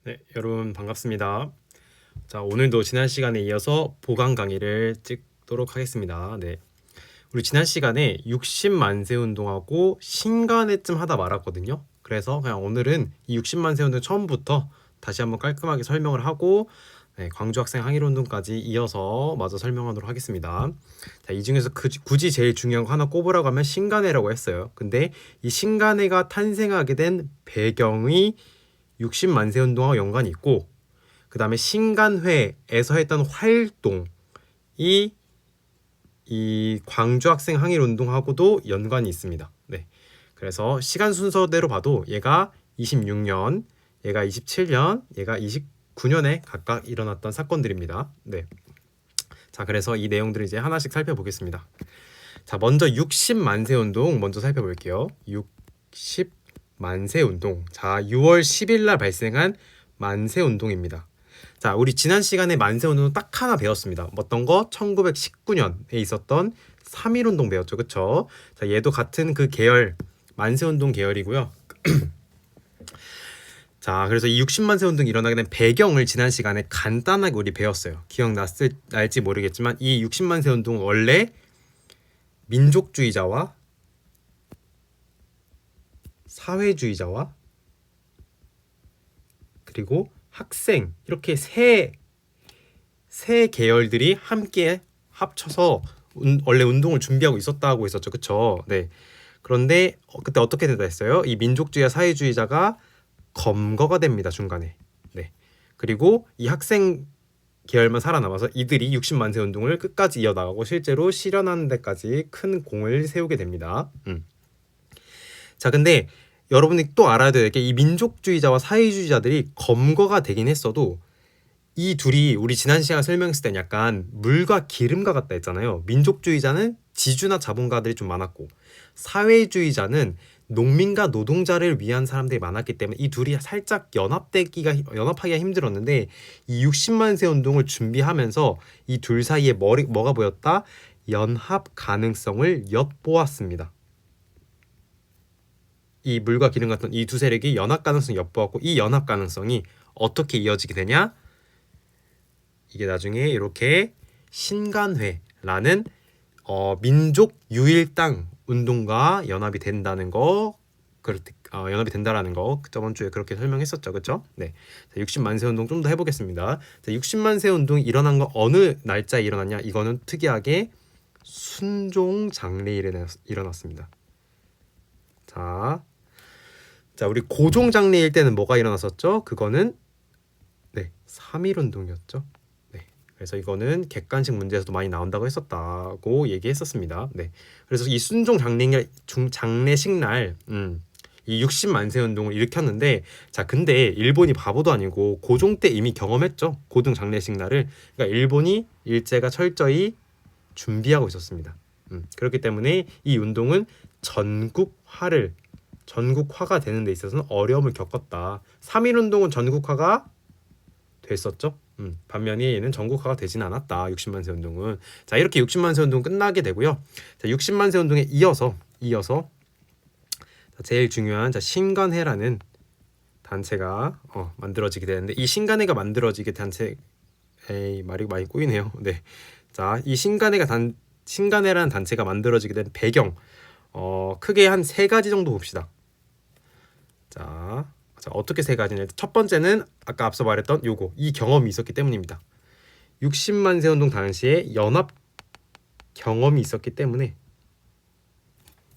네, 여러분 반갑습니다. 자, 오늘도 지난 시간에 이어서 보강 강의를 찍도록 하겠습니다. 네. 우리 지난 시간에 60만세 운동하고 신간회쯤 하다 말았거든요. 그래서 그냥 오늘은 이 60만세 운동 처음부터 다시 한번 깔끔하게 설명을 하고 광주 학생 항일 운동까지 이어서 마저 설명하도록 하겠습니다. 자, 이 중에서 굳이 제일 중요한 거 하나 꼽으라고 하면 신간회라고 했어요. 근데 이 신간회가 탄생하게 된 배경이 60만세 운동과 연관이 있고, 그 다음에 신간회에서 했던 활동이 이 광주 학생 항일 운동하고도 연관이 있습니다. 네. 그래서 시간 순서대로 봐도 얘가 26년, 얘가 27년, 얘가 29년에 각각 일어났던 사건들입니다. 네. 자, 그래서 이 내용들을 이제 하나씩 살펴보겠습니다. 자, 먼저 60만세 운동 먼저 살펴볼게요. 60만세 운동. 자, 6월 10일 날 발생한 만세 운동입니다. 자, 우리 지난 시간에 만세 운동은 딱 하나 배웠습니다. 어떤 거? 1919년에 있었던 3.1 운동 배웠죠. 그쵸? 자, 얘도 같은 그 계열, 만세 운동 계열이고요. 자, 그래서 이 60만세 운동이 일어나게 된 배경을 지난 시간에 간단하게 우리 배웠어요. 기억날지 모르겠지만 이 60만세 운동은 원래 민족주의자와 사회주의자와 그리고 학생 이렇게 세 계열들이 함께 합쳐서 원래 운동을 준비하고 있었다고 했었죠. 그쵸? 네. 그런데 그때 어떻게 된다 했어요? 이 민족주의와 사회주의자가 검거가 됩니다. 중간에. 네. 그리고 이 학생 계열만 살아남아서 이들이 60만세 운동을 끝까지 이어나가고 실제로 실현하는 데까지 큰 공을 세우게 됩니다. 자, 근데 여러분이 또 알아야 될 게 이 민족주의자와 사회주의자들이 검거가 되긴 했어도 이 둘이 우리 지난 시간에 설명했을 땐 약간 물과 기름과 같다 했잖아요. 민족주의자는 지주나 자본가들이 좀 많았고 사회주의자는 농민과 노동자를 위한 사람들이 많았기 때문에 이 둘이 살짝 연합하기가 힘들었는데 이 60만세 운동을 준비하면서 이 둘 사이에 뭐가 보였다? 연합 가능성을 엿보았습니다. 이 물과 기름 같은 이 두 세력이 연합 가능성을 엿보았고 이 연합 가능성이 어떻게 이어지게 되냐? 이게 나중에 이렇게 신간회라는 민족 유일당 운동과 연합이 된다는 거, 연합이 된다라는 거 저번 주에 그렇게 설명했었죠, 그렇죠? 네, 60만세 운동 좀 더 해보겠습니다. 자, 60만세 운동이 일어난 거 어느 날짜에 일어났냐? 이거는 특이하게 순종 장례일에 일어났습니다. 자, 우리 고종 장례일 때는 뭐가 일어났었죠? 그거는 3.1 운동이었죠. 그래서 이거는 객관식 문제에서도 많이 나온다고 했었다고 얘기했었습니다. 네. 그래서 이 순종 장례식 날, 이 60만세 운동을 일으켰는데, 자, 근데 일본이 바보도 아니고 고종 때 이미 경험했죠. 고종 장례식 날을. 그러니까 일본이 일제가 철저히 준비하고 있었습니다. 그렇기 때문에 이 운동은 전국화가 되는 데 있어서는 어려움을 겪었다. 3.1 운동은 전국화가 됐었죠. 반면에 얘는 전국화가 되진 않았다. 60만세 운동은. 자, 이렇게 60만세 운동 끝나게 되고요. 자, 60만세 운동에 이어서 자, 제일 중요한 신간회라는 단체가 만들어지게 되는데 이 신간회가 만들어지게 말이 많이 꼬이네요. 네. 자, 이 신간회라는 단체가 만들어지게 된 배경 크게 한 세 가지 정도 봅시다. 자, 어떻게 세 가지냐? 첫 번째는 아까 앞서 말했던 이 경험이 있었기 때문입니다. 60만세 운동 당시에 연합 경험이 있었기 때문에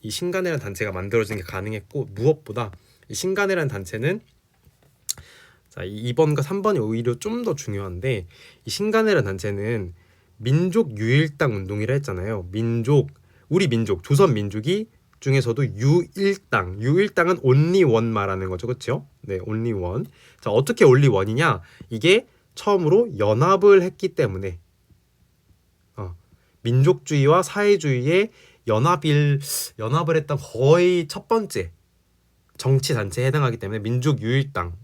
이 신간회라는 단체가 만들어진 게 가능했고, 무엇보다 이 신간회라는 단체는 자, 2번과 3번이 오히려 좀 더 중요한데 이 신간회라는 단체는 민족 유일당 운동이라 했잖아요. 우리 민족, 조선 민족이 중에서도 유일당은 only one 말하는 거죠. 그렇죠? 네, only one. 자, 어떻게 only one이냐? 이게 처음으로 연합을 했기 때문에 민족주의와 사회주의의 연합을 했던 거의 첫 번째 정치 단체에 해당하기 때문에 민족 유일당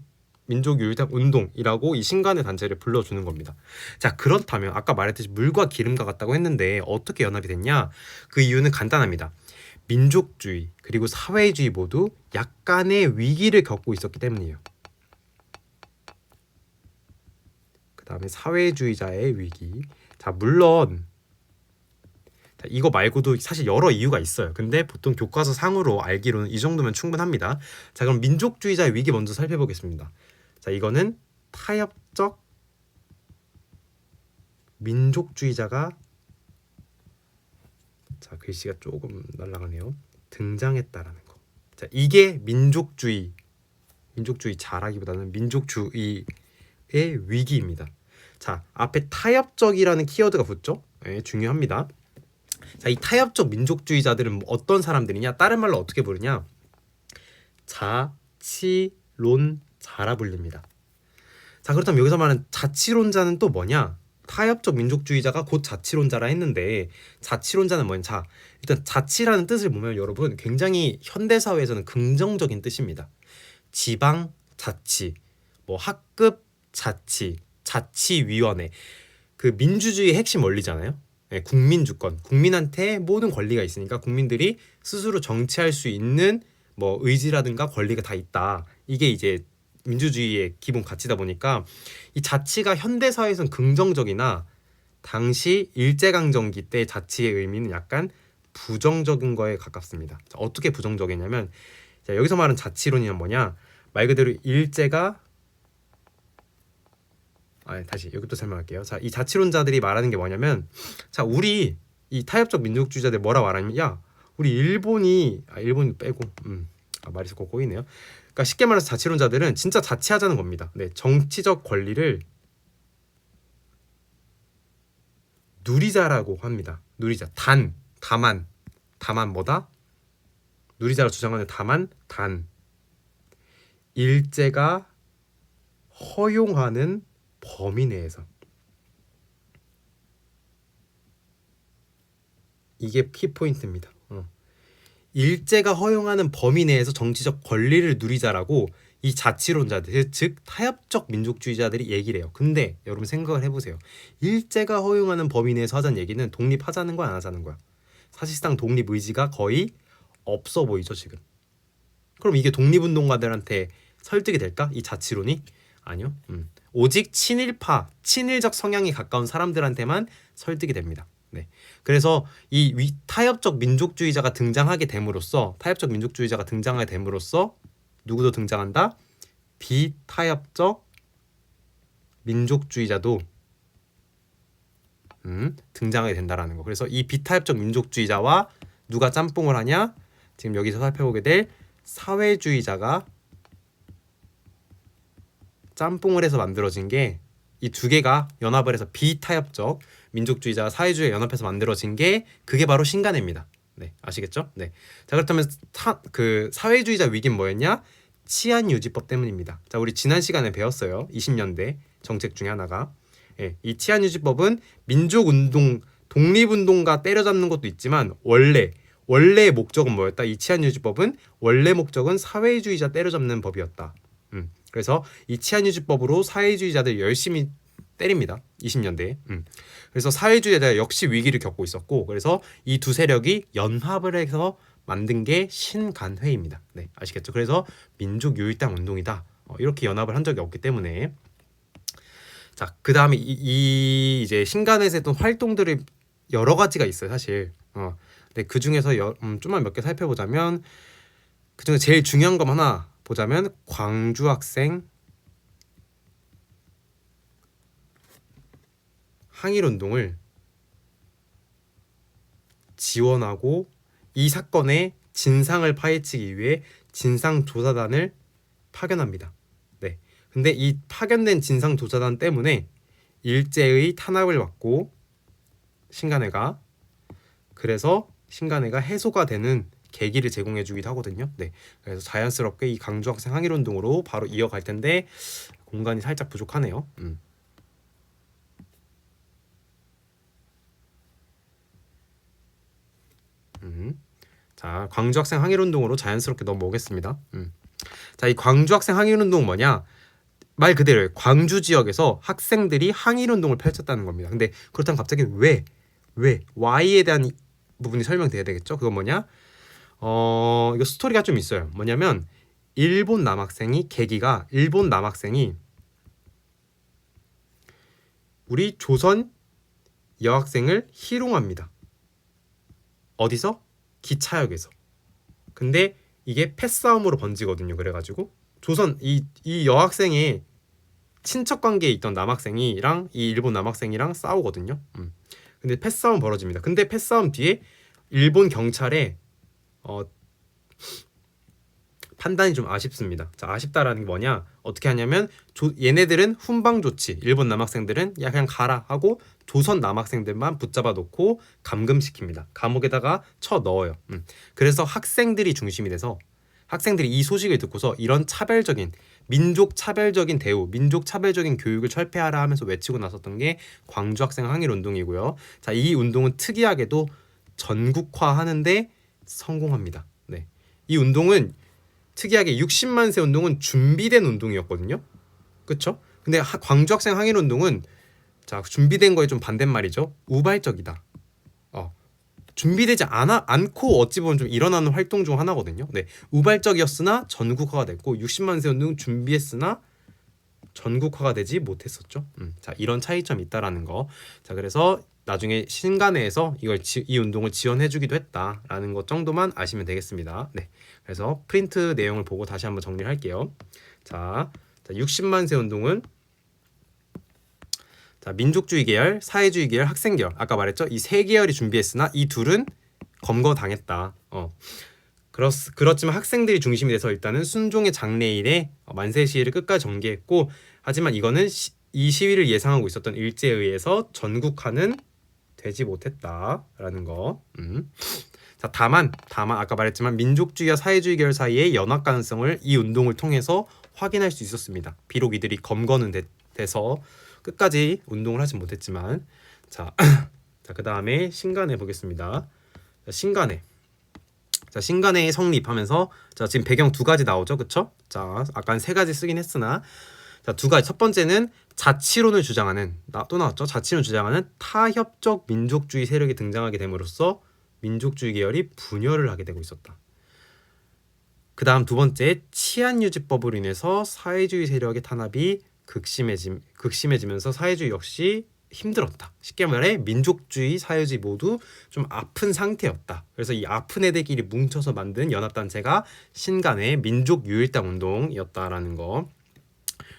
운동이라고 이 신간의 단체를 불러주는 겁니다. 자, 그렇다면 아까 말했듯이 물과 기름과 같다고 했는데 어떻게 연합이 됐냐? 그 이유는 간단합니다. 민족주의 그리고 사회주의 모두 약간의 위기를 겪고 있었기 때문이에요. 그다음에 사회주의자의 위기. 자, 물론 이거 말고도 사실 여러 이유가 있어요. 근데 보통 교과서 상으로 알기로는 이 정도면 충분합니다. 자, 그럼 민족주의자의 위기 먼저 살펴보겠습니다. 자, 이거는 타협적 민족주의자가, 자, 글씨가 조금 날아가네요. 등장했다라는 거. 자, 이게 민족주의자라기보다는 민족주의의 위기입니다. 자, 앞에 타협적이라는 키워드가 붙죠? 네, 중요합니다. 자, 이 타협적 민족주의자들은 어떤 사람들이냐? 다른 말로 어떻게 부르냐? 자치론자라 불립니다. 자, 그렇다면 여기서 말하는 자치론자는 또 뭐냐? 타협적 민족주의자가 곧 자치론자라 했는데 자치론자는 뭐냐? 자, 일단 자치라는 뜻을 보면 여러분 굉장히 현대사회에서는 긍정적인 뜻입니다. 지방 자치, 뭐 학급 자치, 자치위원회. 그 민주주의의 핵심 원리잖아요. 네, 국민주권. 국민한테 모든 권리가 있으니까 국민들이 스스로 정치할 수 있는 뭐 의지라든가 권리가 다 있다. 이게 이제 민주주의의 기본 가치다 보니까 이 자치가 현대사회에서는 긍정적이나 당시 일제강점기 때 자치의 의미는 약간 부정적인 거에 가깝습니다. 자, 어떻게 부정적이냐면, 자, 여기서 말하는 자치론이란 뭐냐? 말 그대로 일제가 다시 여기부터 설명할게요. 자, 이 자치론자들이 말하는 게 뭐냐면, 자, 우리 이 타협적 민족주의자들 뭐라 말하냐면, 야, 우리 일본이 빼고 말이 꼭 꼬이네요. 그러니까 쉽게 말해서 자치론자들은 진짜 자치하자는 겁니다. 네, 정치적 권리를 누리자라고 합니다. 누리자. 다만 뭐다? 누리자로 주장하는 단 일제가 허용하는 범위 내에서. 이게 키포인트입니다. 일제가 허용하는 범위 내에서 정치적 권리를 누리자라고 이 자치론자들, 즉 타협적 민족주의자들이 얘기를 해요. 근데 여러분 생각을 해보세요. 일제가 허용하는 범위 내에서 하자는 얘기는 독립하자는 거야, 안 하자는 거야? 사실상 독립 의지가 거의 없어 보이죠, 지금. 그럼 이게 독립운동가들한테 설득이 될까? 이 자치론이? 아니요. 오직 친일적 성향이 가까운 사람들한테만 설득이 됩니다. 네. 그래서 이 타협적 민족주의자가 등장하게 됨으로써 누구도 등장한다? 비타협적 민족주의자도 등장하게 된다라는 거. 그래서 이 비타협적 민족주의자와 누가 짬뽕을 하냐? 지금 여기서 살펴보게 될 사회주의자가 짬뽕을 해서 만들어진 게, 이 두 개가 연합을 해서 비타협적 민족주의자와 사회주의가 연합해서 만들어진 게, 그게 바로 신간회입니다. 네, 아시겠죠? 네. 자, 그렇다면 그 사회주의자 위기는 뭐였냐? 치안유지법 때문입니다. 자, 우리 지난 시간에 배웠어요. 20년대 정책 중에 하나가, 이 치안유지법은 민족운동, 독립운동가 때려잡는 것도 있지만 원래의 목적은 뭐였다? 이 치안유지법은 원래 목적은 사회주의자 때려잡는 법이었다. 그래서 이 치안유지법으로 사회주의자들 열심히 때립니다. 20년대에. 그래서 사회주의자들 역시 위기를 겪고 있었고, 그래서 이 두 세력이 연합을 해서 만든 게 신간회입니다. 네, 아시겠죠? 그래서 민족유일당 운동이다. 이렇게 연합을 한 적이 없기 때문에. 자, 그 다음에 이 이제 신간회에서 했던 활동들이 여러 가지가 있어요, 사실. 네, 그 중에서 좀만 몇 개 살펴보자면, 그 중에 제일 중요한 것 하나 보자면 광주 학생 항일운동을 지원하고 이 사건의 진상을 파헤치기 위해 진상조사단을 파견합니다. 네. 근데 이 파견된 진상조사단 때문에 일제의 탄압을 받고 신간회가, 그래서 신간회가 해소가 되는 계기를 제공해 주기도 하거든요. 네. 그래서 자연스럽게 이 광주 학생 항일 운동으로 바로 이어갈 텐데 공간이 살짝 부족하네요. 자, 광주 학생 항일 운동으로 자연스럽게 넘어오겠습니다. 자, 이 광주 학생 항일 운동은 뭐냐? 말 그대로 광주 지역에서 학생들이 항일 운동을 펼쳤다는 겁니다. 근데 그렇다면 갑자기 왜 Y에 대한 부분이 설명돼야 되겠죠? 그건 뭐냐? 이거 스토리가 좀 있어요. 뭐냐면 일본 남학생이 우리 조선 여학생을 희롱합니다. 어디서? 기차역에서. 근데 이게 패싸움으로 번지거든요. 그래가지고 조선 이 여학생의 친척 관계에 있던 남학생이랑 이 일본 남학생이랑 싸우거든요. 근데 패싸움 벌어집니다. 근데 패싸움 뒤에 일본 경찰에 판단이 좀 아쉽습니다. 자, 아쉽다라는 게 뭐냐? 어떻게 하냐면 얘네들은 훈방 조치, 일본 남학생들은 야 그냥 가라 하고 조선 남학생들만 붙잡아 놓고 감금시킵니다. 감옥에다가 쳐 넣어요. 그래서 학생들이 중심이 돼서 학생들이 이 소식을 듣고서 이런 차별적인 민족 차별적인 대우, 민족 차별적인 교육을 철폐하라 하면서 외치고 나섰던 게 광주 학생 항일 운동이고요. 자, 이 운동은 특이하게도 전국화하는데 성공합니다. 네, 이 운동은 특이하게 60만 세 운동은 준비된 운동이었거든요. 그렇죠? 근데 광주 학생 항일 운동은 자, 준비된 거에 좀 반대말이죠. 우발적이다. 준비되지 않고 어찌 보면 좀 일어나는 활동 중 하나거든요. 네, 우발적이었으나 전국화가 됐고 60만 세 운동 준비했으나 전국화가 되지 못했었죠. 자, 이런 차이점이 있다라는 거. 자, 그래서 나중에 신간회에서 이 운동을 지원해주기도 했다라는 것 정도만 아시면 되겠습니다. 네, 그래서 프린트 내용을 보고 다시 한번 정리를 할게요. 자 60만 세 운동은 자, 민족주의 계열, 사회주의 계열, 학생 계열. 아까 말했죠? 이 세 계열이 준비했으나 이 둘은 검거당했다. 그렇지만 학생들이 중심이 돼서 일단은 순종의 장래일에 만세 시위를 끝까지 전개했고, 하지만 이거는 이 시위를 예상하고 있었던 일제에 의해서 전국화는 되지 못했다라는 거. 자, 다만 아까 말했지만 민족주의와 사회주의 계열 사이의 연합 가능성을 이 운동을 통해서 확인할 수 있었습니다. 비록 이들이 검거는 돼서 끝까지 운동을 하진 못했지만. 자, 그 다음에 신간회 보겠습니다. 신간회. 자, 신간회의 성립하면서 자, 지금 배경 두 가지 나오죠, 그쵸? 자, 아까 세 가지 쓰긴 했으나 자, 두 가지. 첫 번째는 자치론을 주장하는 또 나왔죠. 자치론을 주장하는 타협적 민족주의 세력이 등장하게 됨으로써 민족주의 계열이 분열을 하게 되고 있었다. 그 다음 두 번째, 치안유지법으로 인해서 사회주의 세력의 탄압이 극심해지면서 사회주의 역시 힘들었다. 쉽게 말해 민족주의, 사회주의 모두 좀 아픈 상태였다. 그래서 이 아픈 애들끼리 뭉쳐서 만든 연합단체가 신간의 민족유일당 운동이었다라는 거.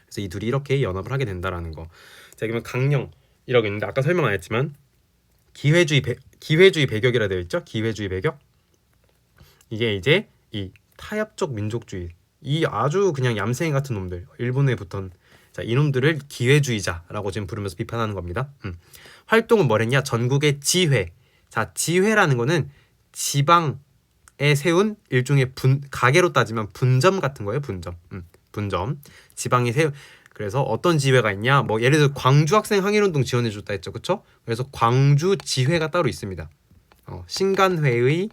그래서 이 둘이 이렇게 연합을 하게 된다라는 거. 자, 그러면 강령이라고 있는데 아까 설명 안 했지만 기회주의 배격이라 되어 있죠. 기회주의 배격. 이게 이제 이 타협적 민족주의, 이 아주 그냥 얌생이 같은 놈들, 일본에 붙은 자, 이놈들을 기회주의자라고 지금 부르면서 비판하는 겁니다. 활동은 뭐랬냐? 전국의 지회. 자, 지회라는 거는 지방에 세운 일종의 가게로 따지면 분점 같은 거예요. 분점. 지방에 세운. 그래서 어떤 지회가 있냐? 뭐 예를 들어 광주 학생 항일운동 지원해줬다 했죠, 그렇죠? 그래서 광주 지회가 따로 있습니다. 신간회의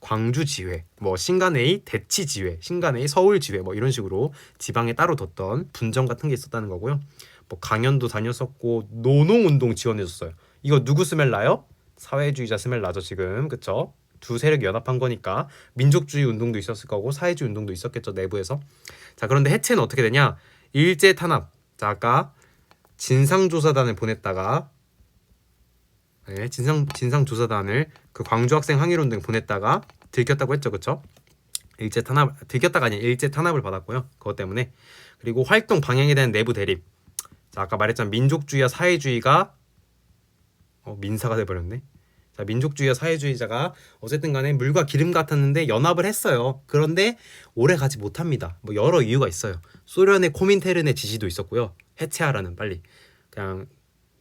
광주지회, 뭐 신간회의 대치지회, 신간회의 서울지회, 뭐 이런 식으로 지방에 따로 뒀던 분점 같은 게 있었다는 거고요. 뭐 강연도 다녔었고 노농운동 지원해줬어요. 이거 누구 스멜 나요? 사회주의자 스멜 나죠 지금, 그쵸? 두 세력이 연합한 거니까 민족주의 운동도 있었을 거고 사회주의 운동도 있었겠죠 내부에서. 자, 그런데 해체는 어떻게 되냐? 일제 탄압. 자, 아까 진상조사단을 보냈다가 진상조사단을 그 광주 학생 항일운동에 보냈다가 들켰다고 했죠, 그렇죠? 일제 탄압을 받았고요. 그것 때문에. 그리고 활동 방향에 대한 내부 대립. 자, 아까 말했잖아, 민족주의와 사회주의가 민사가 돼버렸네. 자, 민족주의와 사회주의자가 어쨌든 간에 물과 기름 같았는데 연합을 했어요. 그런데 오래 가지 못합니다. 뭐 여러 이유가 있어요. 소련의 코민테른의 지시도 있었고요. 해체하라는, 빨리 그냥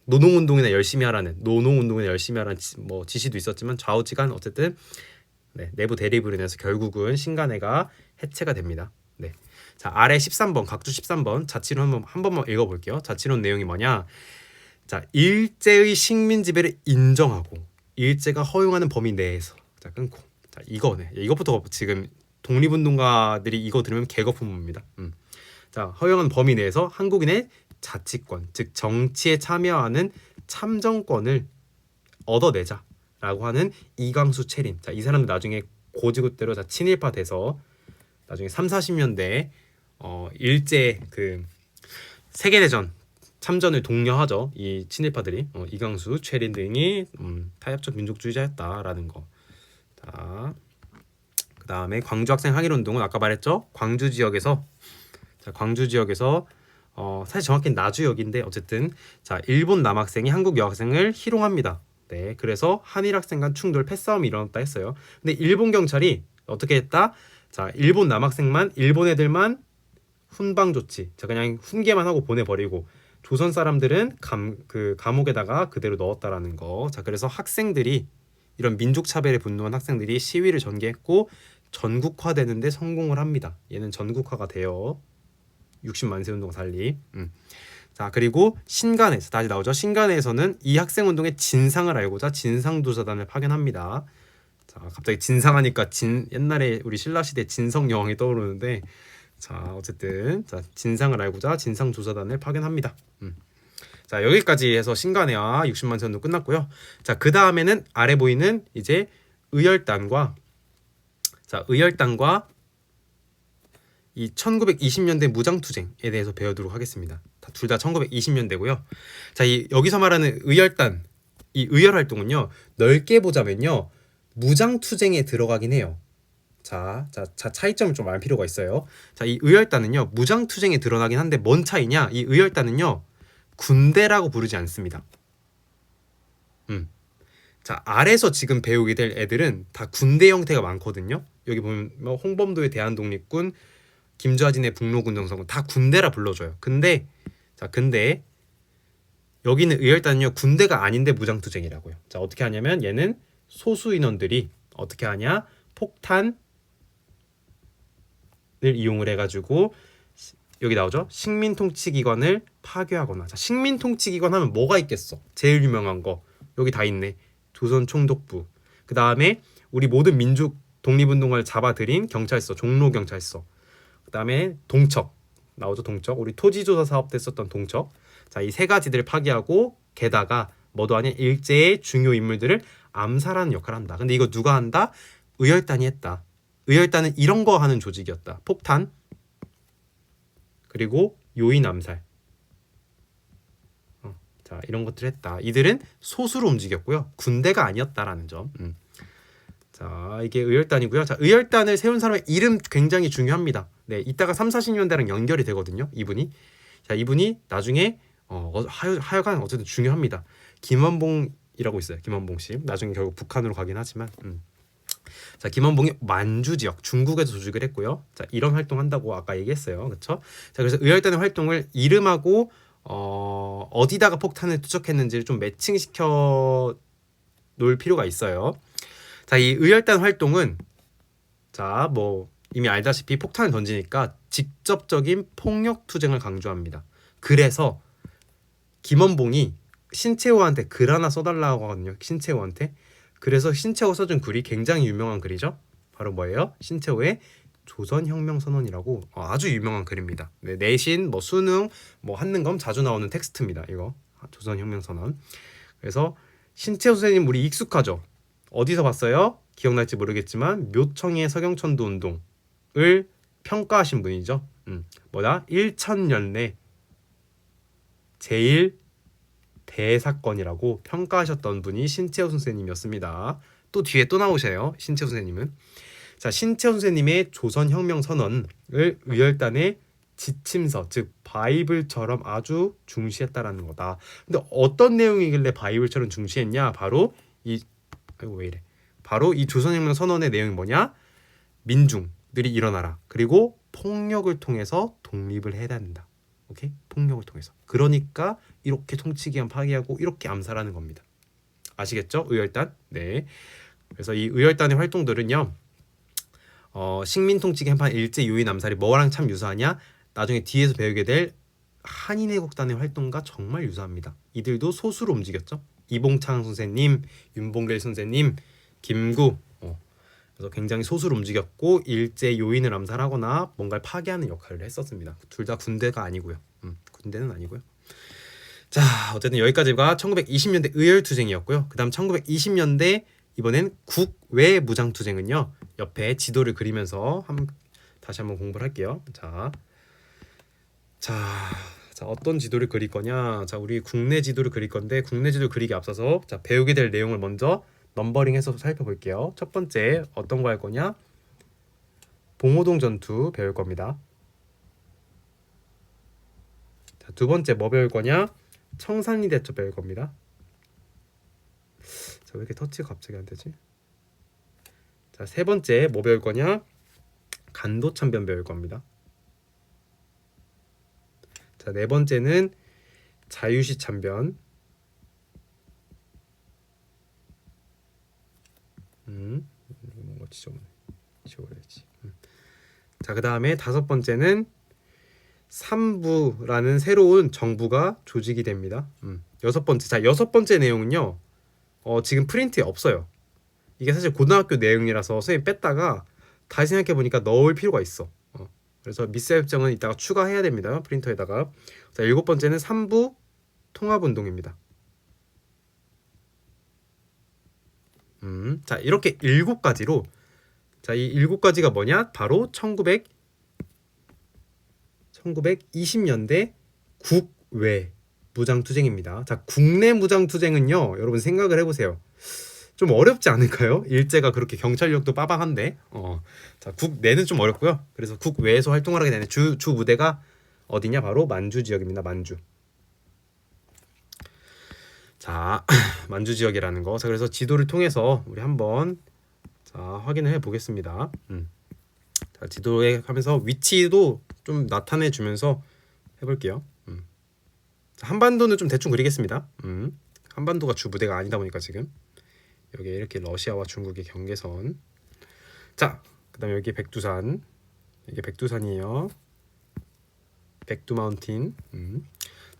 노농운동이나 열심히 하라는 뭐 지시도 있었지만 좌우지간 어쨌든 내부 대립으로 인해서 결국은 신간회가 해체가 됩니다. 네. 자, 아래 13번 각주 13번 자치론 한 번만 읽어볼게요. 자치론 내용이 뭐냐? 자, 일제의 식민 지배를 인정하고 일제가 허용하는 범위 내에서 자, 끊고. 자, 이거네. 이것부터 지금 독립운동가들이 이거 들으면 개거품입니다. 자, 허용하는 범위 내에서 한국인의 자치권, 즉 정치에 참여하는 참정권을 얻어내자라고 하는 이광수 채린. 자, 이 사람들 나중에 고지고대로 다 친일파 돼서 나중에 30, 40년대 일제 그 세계대전 참전을 독려하죠. 이 친일파들이 이광수, 최린 등이 타협적 민족주의자였다라는 거. 자, 그 다음에 광주 학생 항일 운동은 아까 말했죠. 광주 지역에서 사실 정확히는 나주역인데 어쨌든 자 일본 남학생이 한국 여학생을 희롱합니다. 네, 그래서 한일 학생 간 충돌 패싸움이 일어났다 했어요. 근데 일본 경찰이 어떻게 했다? 자 일본 남학생만 일본 애들만 훈방 조치. 자 그냥 훈계만 하고 보내버리고 조선 사람들은 감옥에다가 그대로 넣었다라는 거. 자 그래서 학생들이 이런 민족 차별에 분노한 학생들이 시위를 전개했고 전국화되는데 성공을 합니다. 얘는 전국화가 돼요. 60만 세 운동 살리. 자 그리고 신간에서 다시 나오죠. 신간에서는 이 학생 운동의 진상을 알고자 진상조사단을 파견합니다. 자 갑자기 진상하니까 옛날에 우리 신라 시대 진성 여왕이 떠오르는데 자 어쨌든 자 진상을 알고자 진상조사단을 파견합니다. 자 여기까지 해서 신간회와 60만 세 운동 끝났고요. 자 그 다음에는 아래 보이는 이제 의열단과 이 1920년대 무장투쟁에 대해서 배우도록 하겠습니다. 둘 다 1920년대고요. 자, 여기서 말하는 의열단, 이 의열 활동은요. 넓게 보자면요. 무장투쟁에 들어가긴 해요. 자, 차이점을 좀 알 필요가 있어요. 자, 이 의열단은요. 무장투쟁에 드러나긴 한데 뭔 차이냐? 이 의열단은요. 군대라고 부르지 않습니다. 자, 아래서 지금 배우게 될 애들은 다 군대 형태가 많거든요. 여기 보면 홍범도의 대한독립군, 김좌진의 북로군정성군 다 군대라 불러줘요. 근데 여기는 의열단은요 군대가 아닌데 무장투쟁이라고요. 자 어떻게 하냐면 얘는 소수 인원들이 어떻게 하냐 폭탄을 이용을 해가지고 여기 나오죠. 식민통치기관을 파괴하거나. 자 식민통치기관 하면 뭐가 있겠어? 제일 유명한 거 여기 다 있네. 조선총독부. 그 다음에 우리 모든 민족 독립운동을 잡아들인 경찰서, 종로경찰서. 그 다음에 동척 나오죠. 동척. 우리 토지조사 사업 때 썼던 동척. 자, 이 세 가지들을 파괴하고 게다가 뭐도 아닌 일제의 중요 인물들을 암살하는 역할을 한다. 근데 이거 누가 한다? 의열단이 했다. 의열단은 이런 거 하는 조직이었다. 폭탄 그리고 요인 암살. 자, 이런 것들을 했다. 이들은 소수로 움직였고요. 군대가 아니었다라는 점. 자, 이게 의열단이고요. 자, 의열단을 세운 사람의 이름 굉장히 중요합니다. 네, 이따가 3, 40년대랑 연결이 되거든요. 이분이. 자, 이분이 나중에 하여간 어쨌든 중요합니다. 김원봉이라고 있어요. 김원봉 씨. 나중에 결국 북한으로 가긴 하지만. 자, 김원봉이 만주 지역 중국에서 조직을 했고요. 자, 이런 활동한다고 아까 얘기했어요. 그렇죠? 자, 그래서 의열단의 활동을 이름하고 어디다가 폭탄을 투척했는지를 좀 매칭시켜 놓을 필요가 있어요. 자, 이 의열단 활동은 자, 뭐 이미 알다시피 폭탄을 던지니까 직접적인 폭력 투쟁을 강조합니다. 그래서 김원봉이 신채호한테 글 하나 써달라고 하거든요. 신채호한테. 그래서 신채호 써준 글이 굉장히 유명한 글이죠. 바로 뭐예요? 신채호의 조선혁명선언이라고 아주 유명한 글입니다. 네, 내신, 뭐 수능, 뭐 한능검 자주 나오는 텍스트입니다. 이거 조선혁명선언. 그래서 신채호 선생님 우리 익숙하죠? 어디서 봤어요? 기억날지 모르겠지만 묘청의 서경천도 운동을 평가하신 분이죠. 뭐다? 일천년내 제일 대사건이라고 평가하셨던 분이 신채호 선생님이었습니다. 또 뒤에 또 나오셔요. 신채호 선생님은. 자, 신채호 선생님의 조선혁명선언을 의열단의 지침서, 즉 바이블처럼 아주 중시했다라는 거다. 근데 어떤 내용이길래 바이블처럼 중시했냐? 바로 바로 이 조선혁명 선언의 내용이 뭐냐? 민중들이 일어나라. 그리고 폭력을 통해서 독립을 해야 된다. 오케이? 폭력을 통해서. 그러니까 이렇게 통치기관 파괴하고 이렇게 암살하는 겁니다. 아시겠죠? 의열단. 네. 그래서 이 의열단의 활동들은요. 식민통치기 한판 일제 요인 암살이 뭐랑 참 유사하냐? 나중에 뒤에서 배우게 될 한인애국단의 활동과 정말 유사합니다. 이들도 소수로 움직였죠. 이봉창 선생님, 윤봉길 선생님, 김구. 그래서 굉장히 소수로 움직였고 일제 요인을 암살하거나 뭔가를 파괴하는 역할을 했었습니다. 둘 다 군대가 아니고요. 군대는 아니고요. 자, 어쨌든 여기까지가 1920년대 의열투쟁이었고요. 그 다음 1920년대 이번엔 국외 무장투쟁은요. 옆에 지도를 그리면서 다시 한번 공부를 할게요. 자, 자, 어떤 지도를 그릴 거냐? 자, 우리 국내 지도를 그릴 건데 국내 지도를 그리기 앞서서 자, 배우게 될 내용을 먼저 넘버링해서 살펴볼게요. 첫 번째 어떤 거 할 거냐? 봉오동 전투 배울 겁니다. 자, 두 번째 뭐 배울 거냐? 청산리 대첩 배울 겁니다. 자, 왜 이렇게 터치가 갑자기 안 되지? 자, 세 번째 뭐 배울 거냐? 간도참변 배울 겁니다. 자, 네 번째는 자유시 참변. 뭔가 지워야지. 자, 그 다음에 다섯 번째는 삼부라는 새로운 정부가 조직이 됩니다. 여섯 번째. 자, 여섯 번째 내용은요. 지금 프린트에 없어요. 이게 사실 고등학교 내용이라서 선생님 뺐다가 다시 생각해 보니까 넣을 필요가 있어. 그래서 미세협정은 이따가 추가해야 됩니다. 프린터에다가. 자, 일곱 번째는 삼부 통합운동입니다. 자, 이렇게 일곱 가지로 자, 이 일곱 가지가 뭐냐? 바로 1920년대 국외 무장투쟁입니다. 자, 국내 무장투쟁은요, 여러분 생각을 해보세요. 좀 어렵지 않을까요? 일제가 그렇게 경찰력도 빠방한데, 자, 국내는 좀 어렵고요. 그래서 국외에서 활동을 하게 되는 주 무대가 어디냐? 바로 만주 지역입니다. 만주. 자, 만주 지역이라는 거. 자, 그래서 지도를 통해서 우리 한번 자, 확인을 해 보겠습니다. 자, 지도에 하면서 위치도 좀 나타내 주면서 해볼게요. 자, 한반도는 좀 대충 그리겠습니다. 한반도가 주 무대가 아니다 보니까 지금 여기 이렇게 러시아와 중국의 경계선. 자, 그다음에 여기 백두산. 이게 백두산이에요. 백두마운틴.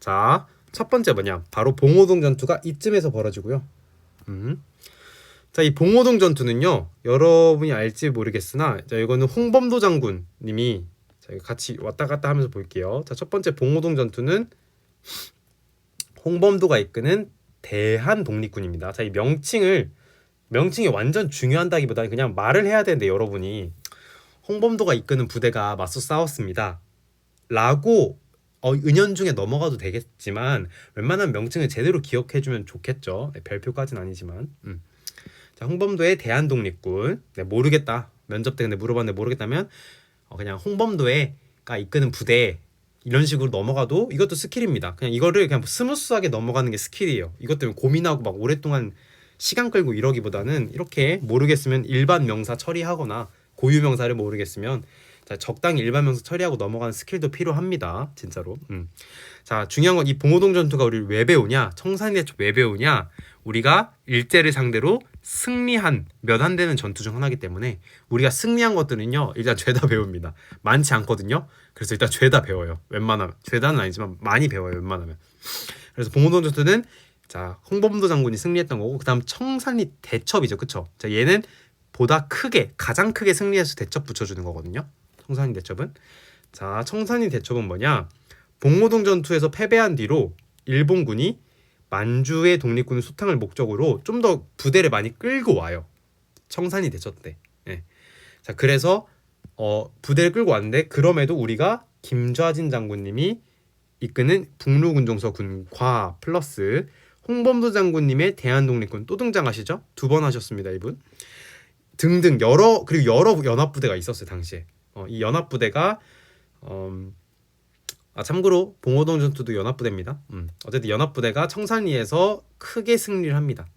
자, 첫 번째 뭐냐? 바로 봉오동 전투가 이쯤에서 벌어지고요. 자, 이 봉오동 전투는요, 여러분이 알지 모르겠으나, 자, 이거는 홍범도 장군님이 자, 같이 왔다 갔다 하면서 볼게요. 자, 첫 번째 봉오동 전투는 홍범도가 이끄는 대한 독립군입니다. 자, 이 명칭이 완전 중요한다기보다는 그냥 말을 해야 되는데 여러분이 홍범도가 이끄는 부대가 맞서 싸웠습니다. 라고 은연중에 넘어가도 되겠지만 웬만한 명칭을 제대로 기억해주면 좋겠죠. 네, 별표까지는 아니지만. 자, 홍범도의 대한독립군. 네, 모르겠다. 면접 때 근데 물어봤는데 모르겠다면 그냥 홍범도가 이끄는 부대 이런 식으로 넘어가도 이것도 스킬입니다. 그냥 이거를 그냥 스무스하게 넘어가는 게 스킬이에요. 이것 때문에 고민하고 막 오랫동안 시간 끌고 이러기보다는 이렇게 모르겠으면 일반 명사 처리하거나 고유 명사를 모르겠으면 자, 적당히 일반 명사 처리하고 넘어가는 스킬도 필요합니다. 진짜로. 자, 중요한 건 이 봉오동 전투가 우리를 왜 배우냐? 청산리 대첩 왜 배우냐? 우리가 일제를 상대로 승리한 몇 안 되는 전투 중 하나이기 때문에 우리가 승리한 것들은요, 일단 죄다 배웁니다. 많지 않거든요. 그래서 일단 죄다 배워요. 웬만하면. 죄다는 아니지만 많이 배워요. 웬만하면. 그래서 봉오동 전투는 자, 홍범도 장군이 승리했던 거고, 그다음 청산리 대첩이죠. 그쵸? 자, 얘는 보다 크게, 가장 크게 승리해서 대첩 붙여주는 거거든요. 청산리 대첩은. 자, 청산리 대첩은 뭐냐? 봉오동 전투에서 패배한 뒤로 일본군이 만주의 독립군을 소탕을 목적으로 좀 더 부대를 많이 끌고 와요. 청산리 대첩 때. 예. 자, 그래서 부대를 끌고 왔는데 그럼에도 우리가 김좌진 장군님이 이끄는 북로군종서 군과 플러스 홍범도 장군님의 대한독립군 또 등장하시죠? 2번 하셨습니다, 이분. 등등 여러 연합부대가 있었어요 당시에. 이 연합부대가 참고로 봉오동 전투도 연합부대입니다. 어쨌든 연합부대가 청산리에서 크게 승리를 합니다.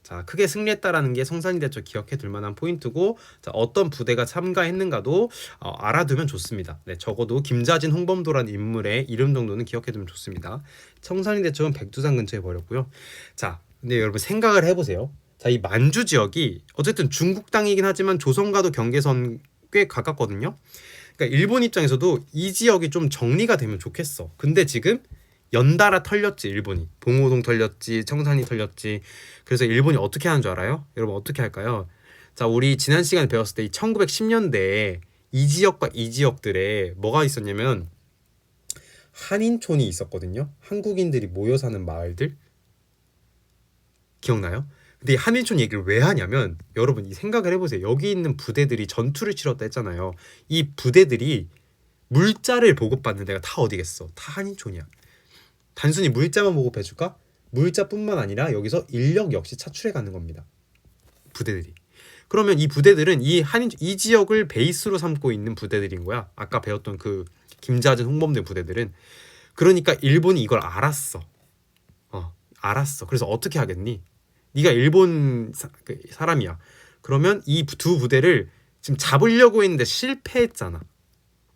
자, 크게 승리했다라는 게 청산리 대첩 기억해 둘 만한 포인트고, 자, 어떤 부대가 참가했는가도 알아두면 좋습니다. 네, 적어도 김좌진, 홍범도라는 인물의 이름 정도는 기억해 두면 좋습니다. 청산리 대첩은 백두산 근처에 벌였고요. 자, 근데 여러분 생각을 해보세요. 자, 이 만주 지역이 어쨌든 중국 땅이긴 하지만 조선과도 경계선 꽤 가깝거든요. 그러니까 일본 입장에서도 이 지역이 좀 정리가 되면 좋겠어. 근데 지금 연달아 털렸지. 일본이 봉오동 털렸지, 청산리 털렸지. 그래서 일본이 어떻게 하는 줄 알아요? 여러분 어떻게 할까요? 자, 우리 지난 시간에 배웠을 때 이 1910년대에 이 지역과 이 지역들에 뭐가 있었냐면 한인촌이 있었거든요. 한국인들이 모여 사는 마을들. 기억나요? 근데 이 한인촌 얘기를 왜 하냐면 여러분 이 생각을 해보세요. 여기 있는 부대들이 전투를 치렀다 했잖아요. 이 부대들이 물자를 보급받는 데가 다 어디겠어? 다 한인촌이야. 단순히 물자만 보급해줄까? 물자뿐만 아니라 여기서 인력 역시 차출해 가는 겁니다. 부대들이. 그러면 이 부대들은 이 지역을 베이스로 삼고 있는 부대들인 거야. 아까 배웠던 그 김자진, 홍범대 부대들은. 그러니까 일본이 이걸 알았어. 알았어. 그래서 어떻게 하겠니? 네가 일본 사람이야. 그러면 이 두 부대를 지금 잡으려고 했는데 실패했잖아.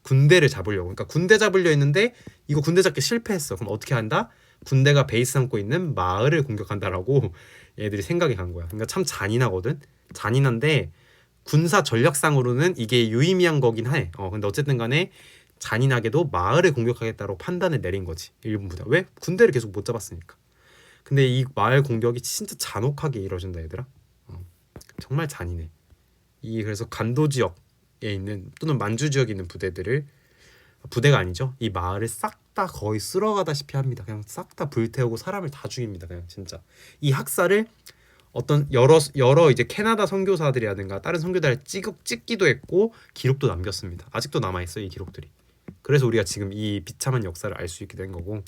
군대를 잡으려고. 그러니까 군대 잡으려 했는데 이거 군대 잡기 실패했어. 그럼 어떻게 한다? 군대가 베이스 삼고 있는 마을을 공격한다라고 얘들이 생각이 간 거야. 그러니까 참 잔인하거든. 잔인한데 군사 전략상으로는 이게 유의미한 거긴 해. 근데 어쨌든 간에 잔인하게도 마을을 공격하겠다고 판단을 내린 거지. 일본 부대. 왜? 군대를 계속 못 잡았으니까. 근데 이 마을 공격이 진짜 잔혹하게 이루어진다 얘들아. 정말 잔인해. 그래서 간도 지역에 있는 또는 만주 지역에 있는 부대가 아니죠. 이 마을을 싹 다 거의 쓸어가다시피 합니다. 그냥 싹 다 불태우고 사람을 다 죽입니다. 그냥 진짜. 이 학살을 어떤 여러 이제 캐나다 선교사들이라든가 다른 선교사를 찍기도 했고 기록도 남겼습니다. 아직도 남아 있어요, 이 기록들이. 그래서 우리가 지금 이 비참한 역사를 알 수 있게 된 거고.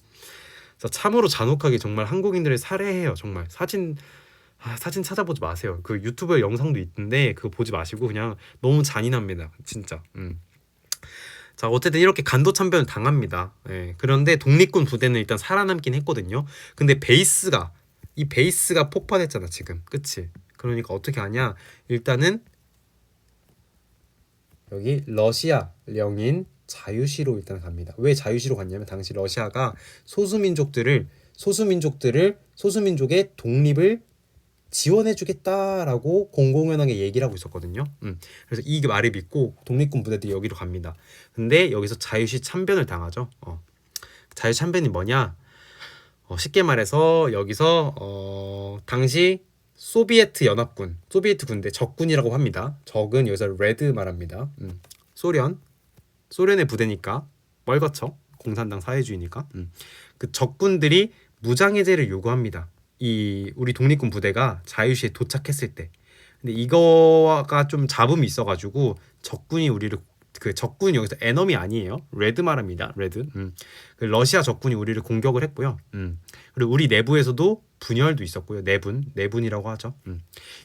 참으로 잔혹하게 정말 한국인들을 살해해요. 정말 사진 찾아보지 마세요. 그 유튜브에 영상도 있는데 그거 보지 마시고 그냥 너무 잔인합니다. 진짜. 자, 어쨌든 이렇게 간도 참변을 당합니다. 그런데 독립군 부대는 일단 살아남긴 했거든요. 근데 베이스가 폭발했잖아 지금. 그치? 그러니까 어떻게 하냐? 일단은 여기 러시아령인 자유시로 일단 갑니다. 왜 자유시로 갔냐면 당시 러시아가 소수민족의 독립을 지원해주겠다라고 공공연하게 얘기를 하고 있었거든요. 그래서 이 말을 믿고 독립군 부대들이 여기로 갑니다. 근데 여기서 자유시 참변을 당하죠. 자유시 참변이 뭐냐? 쉽게 말해서 여기서 당시 소비에트 군대 적군이라고 합니다. 적은 여기서 레드 말합니다. 소련의 부대니까 멀거쳐. 공산당 사회주의니까. 그 적군들이 무장해제를 요구합니다. 우리 독립군 부대가 자유시에 도착했을 때. 근데 이거가 좀 잡음이 있어가지고 적군이 적군이 여기서 에너미 아니에요. 레드 말합니다. 레드. 그 러시아 적군이 우리를 공격을 했고요. 그리고 우리 내부에서도 분열도 있었고요. 내분이라고 하죠.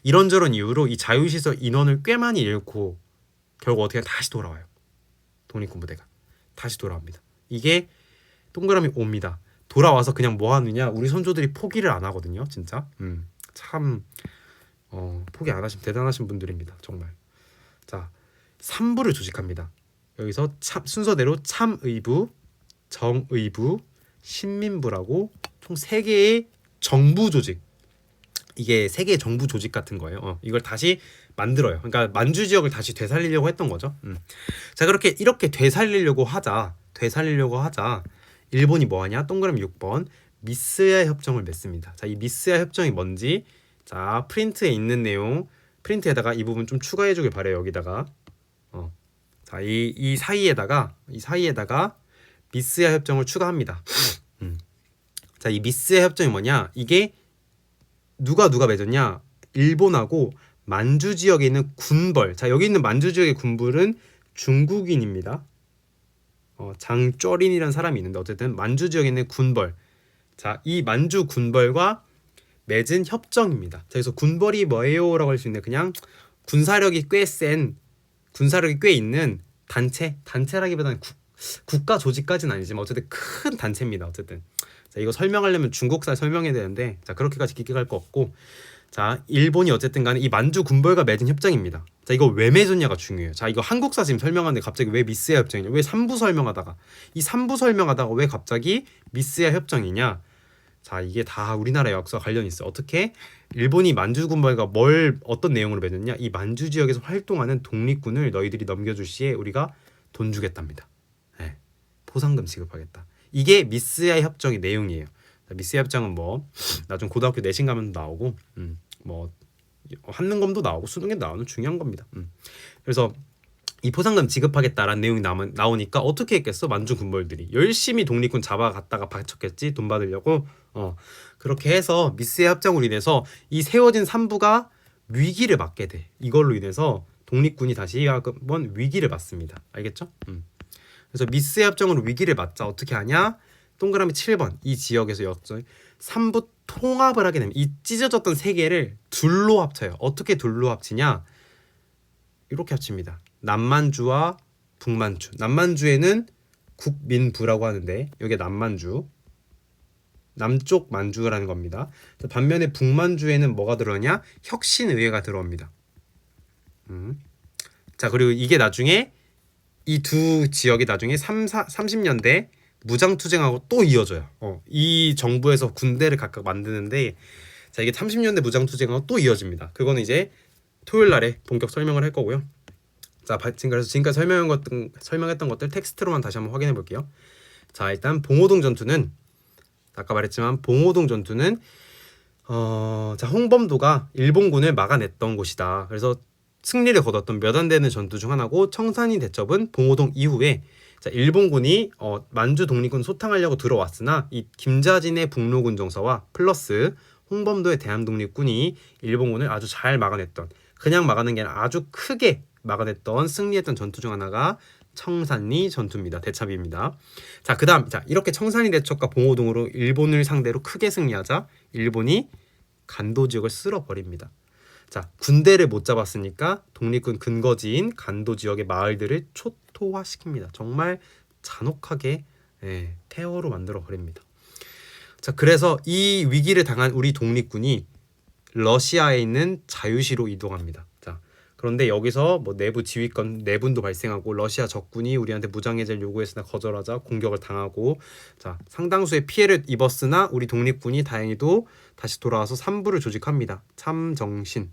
이런저런 이유로 이 자유시설 인원을 꽤 많이 잃고 결국 어떻게 다시 돌아와요. 독립군 부대가 다시 돌아옵니다. 이게 동그라미 옵니다. 돌아와서 그냥 뭐 하느냐? 우리 선조들이 포기를 안 하거든요. 진짜. 참 포기 안 하신 대단하신 분들입니다. 정말. 자, 3부를 조직합니다. 여기서 순서대로 참의부, 정의부, 신민부라고 총 3개의 정부 조직. 이게 3개의 정부 조직 같은 거예요. 이걸 다시 만들어요. 그러니까 만주 지역을 다시 되살리려고 했던 거죠. 자, 이렇게 되살리려고 하자 일본이 뭐하냐? 동그라미 6번 미스야 협정을 맺습니다. 자, 이 미스야 협정이 뭔지 자 프린트에 있는 내용 프린트에다가 이 부분 좀 추가해 주길 바래요. 여기다가 자, 이 사이에다가 미스야 협정을 추가합니다. 자, 이 미스야 협정이 뭐냐? 이게 누가 맺었냐? 일본하고 만주 지역에 있는 군벌. 자, 여기 있는 만주 지역의 군벌은 중국인입니다. 장쩌린이라는 사람이 있는데 어쨌든 만주 지역에 있는 군벌. 자, 이 만주 군벌과 맺은 협정입니다. 자, 그래서 군벌이 뭐예요라고 할 수 있는데 그냥 군사력이 꽤 있는 단체라기보다는 국가 조직까지는 아니지만 어쨌든 큰 단체입니다. 어쨌든 자, 이거 설명하려면 중국사 설명해야 되는데 자, 그렇게까지 깊게 갈 거 없고 자, 일본이 어쨌든 간에 이 만주 군벌과 맺은 협정입니다. 자, 이거 왜 맺었냐가 중요해요. 자, 이거 한국사 지금 설명하는데 갑자기 왜 미스야 협정이냐? 왜 3부 설명하다가 왜 갑자기 미스야 협정이냐? 자, 이게 다 우리나라 역사와 관련이 있어요. 어떻게? 일본이 만주 군벌과 어떤 내용으로 맺었냐? 이 만주 지역에서 활동하는 독립군을 너희들이 넘겨줄 시에 우리가 돈 주겠답니다. 네, 포상금 지급하겠다. 이게 미스야 협정의 내용이에요. 미스야 협정은 뭐 나중 고등학교 내신 가면 나오고 뭐 한능검도 나오고 수능에 나오는 중요한 겁니다. 그래서 이 포상금 지급하겠다라는 내용이 나오니까 어떻게 했겠어? 만주 군벌들이 열심히 독립군 잡아갔다가 바쳤겠지, 돈 받으려고. 그렇게 해서 미스야 협정으로 인해서 이 세워진 3부가 위기를 맞게 돼. 이걸로 인해서 독립군이 다시 한번 위기를 맞습니다. 알겠죠? 그래서 미스의 합정으로 위기를 맞자 어떻게 하냐? 동그라미 7번 이 지역에서 역전 3부 통합을 하게 됩니다. 이 찢어졌던 세 개를 둘로 합쳐요. 어떻게 둘로 합치냐? 이렇게 합칩니다. 남만주와 북만주. 남만주에는 국민부라고 하는데 여기 남만주, 남쪽 만주라는 겁니다. 반면에 북만주에는 뭐가 들어오냐? 혁신의회가 들어옵니다. 자, 그리고 이게 나중에 이 두 지역이 나중에 30년대 무장투쟁하고 또 이어져요. 이 정부에서 군대를 각각 만드는데 자, 이게 30년대 무장투쟁하고 또 이어집니다. 그거는 이제 토요일 날에 본격 설명을 할 거고요. 자, 지금까지 설명했던 것들 텍스트로만 다시 한번 확인해 볼게요. 자, 일단 봉오동 전투는 아까 말했지만 봉오동 전투는 자, 홍범도가 일본군을 막아냈던 곳이다. 그래서 승리를 거뒀던 몇 안 되는 전투 중 하나고 청산리 대첩은 봉오동 이후에 자, 일본군이 만주 독립군 소탕하려고 들어왔으나 이 김자진의 북로군 정서와 플러스 홍범도의 대한 독립군이 일본군을 아주 잘 막아냈던 그냥 막아낸 게 아니라 아주 크게 막아냈던 승리했던 전투 중 하나가 청산리 전투입니다. 대첩입니다. 자, 그다음 자, 이렇게 청산리 대첩과 봉오동으로 일본을 상대로 크게 승리하자 일본이 간도 지역을 쓸어버립니다. 자, 군대를 못 잡았으니까 독립군 근거지인 간도 지역의 마을들을 초토화시킵니다. 정말 잔혹하게 폐허로 만들어 버립니다. 자, 그래서 이 위기를 당한 우리 독립군이 러시아에 있는 자유시로 이동합니다. 자, 그런데 여기서 뭐 내부 지휘권 내분도 발생하고 러시아 적군이 우리한테 무장해제를 요구했으나 거절하자 공격을 당하고 자, 상당수의 피해를 입었으나 우리 독립군이 다행히도 다시 돌아와서 삼부를 조직합니다. 참정신민부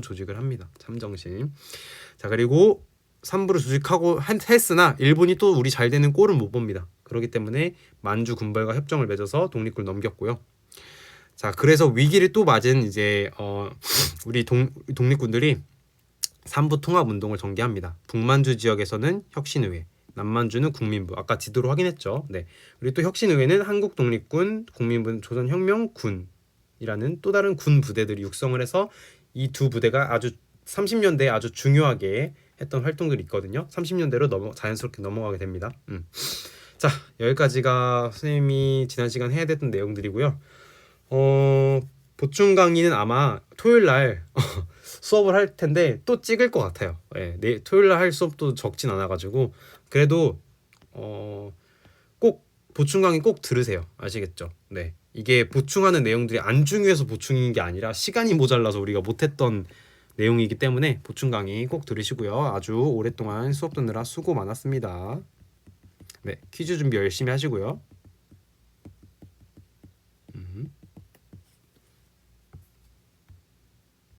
조직을 합니다. 참정신. 자, 그리고 삼부를 조직하고 했으나 일본이 또 우리 잘 되는 꼴은 못 봅니다. 그렇기 때문에 만주 군벌과 협정을 맺어서 독립군을 넘겼고요. 자, 그래서 위기를 또 맞은 이제 우리 독립군들이 삼부 통합 운동을 전개합니다. 북만주 지역에서는 혁신의회, 남만주는 국민부. 아까 지도로 확인했죠. 네. 그리고 또 혁신의회는 한국 독립군, 국민부는 조선혁명군이라는 또 다른 군 부대들이 육성을 해서 이 두 부대가 아주 30년대에 아주 중요하게 했던 활동들이 있거든요. 30년대로 자연스럽게 넘어가게 됩니다. 자, 여기까지가 선생님이 지난 시간 해야 됐던 내용들이고요. 보충 강의는 아마 토요일 날 수업을 할 텐데 또 찍을 것 같아요. 토요일 날 할 수업도 적진 않아가지고 그래도 꼭 보충 강의 꼭 들으세요. 아시겠죠? 네, 이게 보충하는 내용들이 안 중요해서 보충인 게 아니라 시간이 모자라서 우리가 못했던 내용이기 때문에 보충 강의 꼭 들으시고요. 아주 오랫동안 수업 듣느라 수고 많았습니다. 네, 퀴즈 준비 열심히 하시고요.